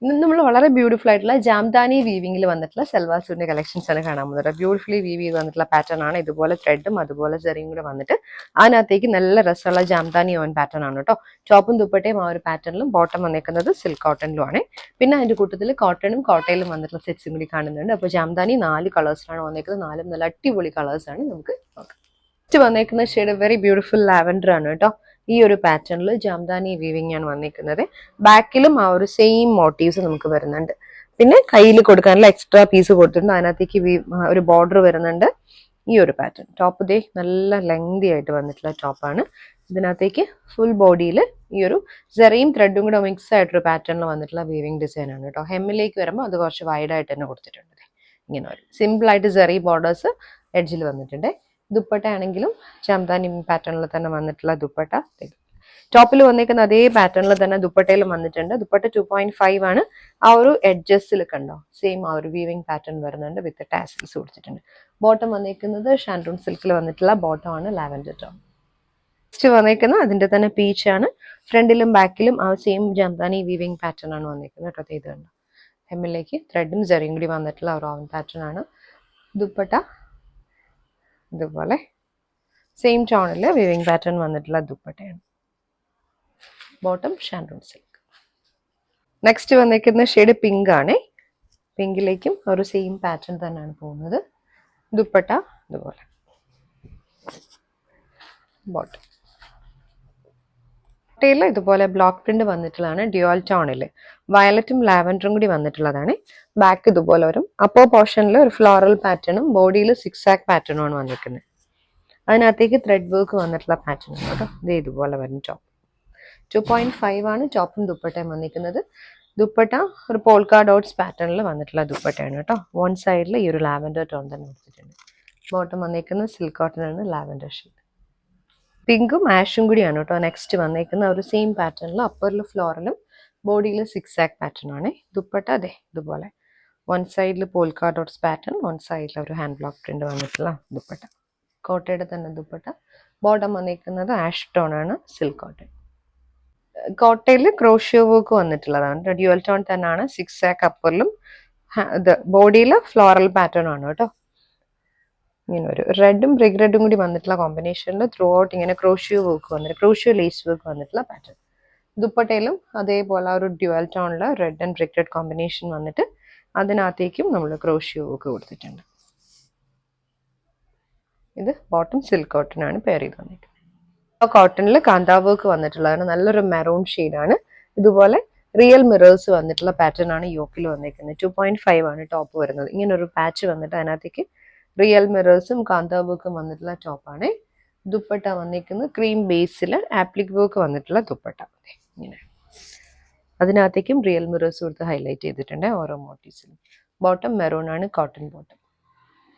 ഇന്ന് നമ്മൾ വളരെ ബ്യൂട്ടിഫുൾ ആയിട്ടുള്ള ജാംദാനി വീവിംഗിൽ വന്നിട്ടുള്ള സൽവാർ സൂട്ടിന്റെ കളക്ഷൻസ് ആണ് കാണാൻ പോകുന്നത്. ബ്യൂട്ടിഫുള്ളി വീവ് ചെയ്ത് വന്നിട്ടുള്ള പാറ്റേൺ ആണ്. ഇതുപോലെ ത്രെഡും അതുപോലെ ചെറിയും കൂടെ വന്നിട്ട് അതിനകത്തേക്ക് നല്ല രസമുള്ള ജാംദാനി ഓൺ പാറ്റേൺ ആണ് കേട്ടോ. ടോപ്പും ദുപ്പട്ടയും ആ ഒരു പാറ്റേണിലും ബോട്ടം വന്നേക്കുന്നത് സിൽക്ക് കോട്ടണിലും ആണ്. പിന്നെ അതിന്റെ കൂട്ടത്തിൽ കോട്ടണും കോട്ടയിലും വന്നിട്ടുള്ള സെറ്റ്സും കൂടി കാണുന്നുണ്ട്. അപ്പോൾ ജാംദാനി 4 കളേഴ്സിലാണ് വന്നേക്കുന്നത്. 4 നല്ല അടിപൊളി കളേഴ്സ് ആണ്. നമുക്ക് നോക്കാം. നെക്സ്റ്റ് വന്നേക്കുന്ന ഷെയ്ഡ് വെരി ബ്യൂട്ടിഫുൾ ലാവൻഡർ ആണ് കേട്ടോ. ഈ ഒരു പാറ്റേണിൽ ജാംദാനി വീവിംഗ് ആണ് വന്നിരിക്കുന്നത്. ബാക്കിലും ആ ഒരു സെയിം മോട്ടീവ്സ് നമുക്ക് വരുന്നുണ്ട്. പിന്നെ കയ്യിൽ കൊടുക്കാനുള്ള എക്സ്ട്രാ പീസ് കൊടുത്തിട്ടുണ്ട്. അതിനകത്തേക്ക് ഒരു ബോർഡർ വരുന്നുണ്ട്. ഈ ഒരു പാറ്റേൺ ടോപ്പ് ദേ നല്ല ലെങ്തി ആയിട്ട് വന്നിട്ടുള്ള ടോപ്പാണ്. ഇതിനകത്തേക്ക് ഫുൾ ബോഡിയിൽ ഈ ഒരു സെറിയും ത്രെഡും കൂടെ മിക്സ് ആയിട്ടൊരു പാറ്റേണിൽ വന്നിട്ടുള്ള വീവിംഗ് ഡിസൈൻ ആണ് കേട്ടോ. ഹെമ്മിലേക്ക് വരുമ്പോൾ അത് കുറച്ച് വൈഡായിട്ട് തന്നെ കൊടുത്തിട്ടുണ്ട്. ഇങ്ങനെ ഒരു സിമ്പിൾ ആയിട്ട് സെറി ബോർഡേഴ്സ് എഡ്ജിൽ വന്നിട്ടുണ്ട്. ദുപ്പട്ട ആണെങ്കിലും ജാംദാനി പാറ്റേണിൽ തന്നെ വന്നിട്ടുള്ള ദുപ്പട്ട. ടോപ്പിൽ വന്നിരിക്കുന്ന അതേ പാറ്റേണിൽ തന്നെ ദുപ്പട്ടയിലും വന്നിട്ടുണ്ട്. ദുപ്പട്ട 2.5 ആണ്. ആ ഒരു എഡ്ജസിൽ കണ്ടോ സെയിം ആ ഒരു വീവിംഗ് പാറ്റേൺ വരുന്നുണ്ട്. വിത്ത് ടാസിൽസ് കൊടുത്തിട്ടുണ്ട്. ബോട്ടം വന്നിരിക്കുന്നത് ഷാൻഡൂൺ സിൽക്കിൽ വന്നിട്ടുള്ള ബോട്ടം ആണ്. Lavender tone. നെക്സ്റ്റ് വന്നിരിക്കുന്നത് അതിന്റെ തന്നെ പീച്ച് ആണ്. ഫ്രണ്ടിലും ബാക്കിലും ആ സെയിം ജാംദാനി വീവിംഗ് പാറ്റേൺ ആണ് വന്നിരിക്കുന്നത് കേട്ടോ. ഇത് കണ്ടോ ഹെമ്മിലേക്ക് ത്രെഡും ജെറിയും കൂടി വന്നിട്ടുള്ള ഒരു ഓവൻ പാറ്റേൺ ആണ്. ദുപ്പട്ട ഇതുപോലെ സെയിം ടോണിൽ വീവിംഗ് പാറ്റേൺ വന്നിട്ടുള്ള ദുപ്പട്ടയാണ്. Bottom shantoon silk. നെക്സ്റ്റ് വന്നിരിക്കുന്ന ഷെയ്ഡ് പിങ്ക് ആണ്. പിങ്കിലേക്കും ഒരു സെയിം പാറ്റേൺ തന്നെയാണ് പോകുന്നത്. ദുപ്പട്ട ഇതുപോലെ. ബോട്ടം ഇതുപോലെ ബ്ലോക്ക് പ്രിന്റ് വന്നിട്ടുള്ളതാണ്. ഡ്യുവൽ ടോണിൽ വയലറ്റും ലാവൻഡറും കൂടി വന്നിട്ടുള്ളതാണ്. ബാക്ക് ഇതുപോലെ വരും. അപ്പർ പോർഷനിൽ ഒരു ഫ്ലോറൽ പാറ്റേണും ബോഡിയിൽ സിക്സാക് പാറ്റേണും ആണ് വന്നിരിക്കുന്നത്. അതിനകത്തേക്ക് ത്രെഡ് വർക്ക് വന്നിട്ടുള്ള പാറ്റേൺ ആണ് കേട്ടോ. ഇത് ഇതുപോലെ വരും. ടോപ്പ് 2.5 ആണ് ടോപ്പും ദുപ്പട്ടയും വന്നിരിക്കുന്നത്. ദുപ്പട്ട ഒരു പോൾക്ക ഡോട്ട്സ് പാറ്റേണിൽ വന്നിട്ടുള്ള ദുപ്പട്ടയാണ് കേട്ടോ. വൺ സൈഡിൽ ഈ ഒരു ലാവൻഡർ ടോൺ തന്നെ കൊടുത്തിട്ടുണ്ട്. ബോട്ടം വന്നിരിക്കുന്നത് സിൽക്ക് കോട്ടൺ ആണ്. ലാവൻഡർ ഷെയ്ഡ് പിങ്കും ആഷും കൂടിയാണ് കേട്ടോ. നെക്സ്റ്റ് വന്നിരിക്കുന്ന ഒരു സെയിം പാറ്റേണിൽ അപ്പറിൽ ഫ്ലോറലും ബോഡിയിൽ സിക്സാക് പാറ്റേൺ ആണ്. ദുപ്പട്ട അതെ ഇതുപോലെ വൺ സൈഡിൽ പോൾക്ക ഡോട്ട്സ് പാറ്റേൺ, വൺ സൈഡിൽ ഒരു ഹാൻഡ് ബ്ലോക്ക് പ്രിന്റ് വന്നിട്ടുള്ള ദുപ്പട്ട. കോട്ടയുടെ തന്നെ ദുപ്പട്ട. ബോട്ടം വന്നിരിക്കുന്നത് ആഷ് ടോൺ ആണ്. Silk cotton. കോട്ടയിൽ ക്രോഷ്യോ വർക്ക് വന്നിട്ടുള്ളതാണ്. ഡ്യുവൽ ടോൺ തന്നെയാണ്. സിക്സാക് അപ്പറിലും ഇത് ബോഡിയിൽ ഫ്ലോറൽ പാറ്റേൺ ആണ് കേട്ടോ. ഇങ്ങനെ ഒരു റെഡും ബ്രിക് റെഡും കൂടി വന്നിട്ടുള്ള കോമ്പിനേഷനിൽ ത്രൂ ഔട്ട് ഇങ്ങനെ ക്രോഷ്യോ വർക്ക് വന്നിട്ട് ക്രോഷ്യോ ലേസ് വർക്ക് വന്നിട്ടുള്ള പാറ്റേൺ. ദുപ്പട്ടയിലും അതേപോലെ ഒരു ഡ്യുവൽ ടോണിൽ red and brick red combination വന്നിട്ട് അതിനകത്തേക്കും നമ്മൾ ക്രോഷ്യോ വർക്ക് കൊടുത്തിട്ടുണ്ട്. ഇത് ബോട്ടം സിൽക്ക് കോട്ടൺ ആണ് പെയർ ചെയ്ത് വന്നിരിക്കുന്നത്. കോട്ടണിൽ കാന്താ വർക്ക് വന്നിട്ടുള്ളതാണ്. നല്ലൊരു മെറൂൺ ഷെയ്ഡാണ്. ഇതുപോലെ റിയൽ മിറേഴ്സ് വന്നിട്ടുള്ള പാറ്റേൺ ആണ് യോക്കിൽ വന്നിരിക്കുന്നത്. 2.5 ആണ് ടോപ്പ് വരുന്നത്. ഇങ്ങനെ ഒരു പാച്ച് വന്നിട്ട് അതിനകത്തേക്ക് റിയൽ മിറേഴ്സും കാന്താ വർക്കും വന്നിട്ടുള്ള ടോപ്പാണ്. ദുപ്പട്ട വന്നിരിക്കുന്നത് ക്രീം ബേസിൽ ആപ്ലിക് വർക്ക് വന്നിട്ടുള്ള ദുപ്പട്ട. ഇങ്ങനെ അതിനകത്തേക്കും റിയൽ മിറേഴ്സ് കൊടുത്ത് ഹൈലൈറ്റ് ചെയ്തിട്ടുണ്ട് ഓരോ മോട്ടീവ്സിലും. ബോട്ടം മെറൂൺ ആണ്. Cotton bottom.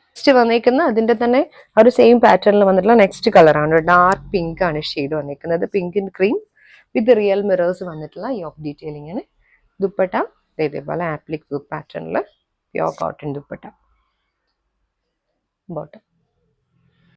നെക്സ്റ്റ് വന്നിരിക്കുന്ന അതിന്റെ തന്നെ ഒരു സെയിം പാറ്റേണിൽ വന്നിട്ടുള്ള നെക്സ്റ്റ് കളറാണ്. ഡാർക്ക് പിങ്ക് ആണ് ഷെയ്ഡ് വന്നിരിക്കുന്നത്. Pink and cream with real mirrors വന്നിട്ടുള്ള യോക്ക് ഡീറ്റെയിലിംഗ് ആണ്. ദുപ്പട്ട ഇതേപോലെ ആപ്ലിക് വർക്ക് പാറ്റേണിൽ പ്യോർ കോട്ടൺ ദുപ്പട്ട. ബോട്ടം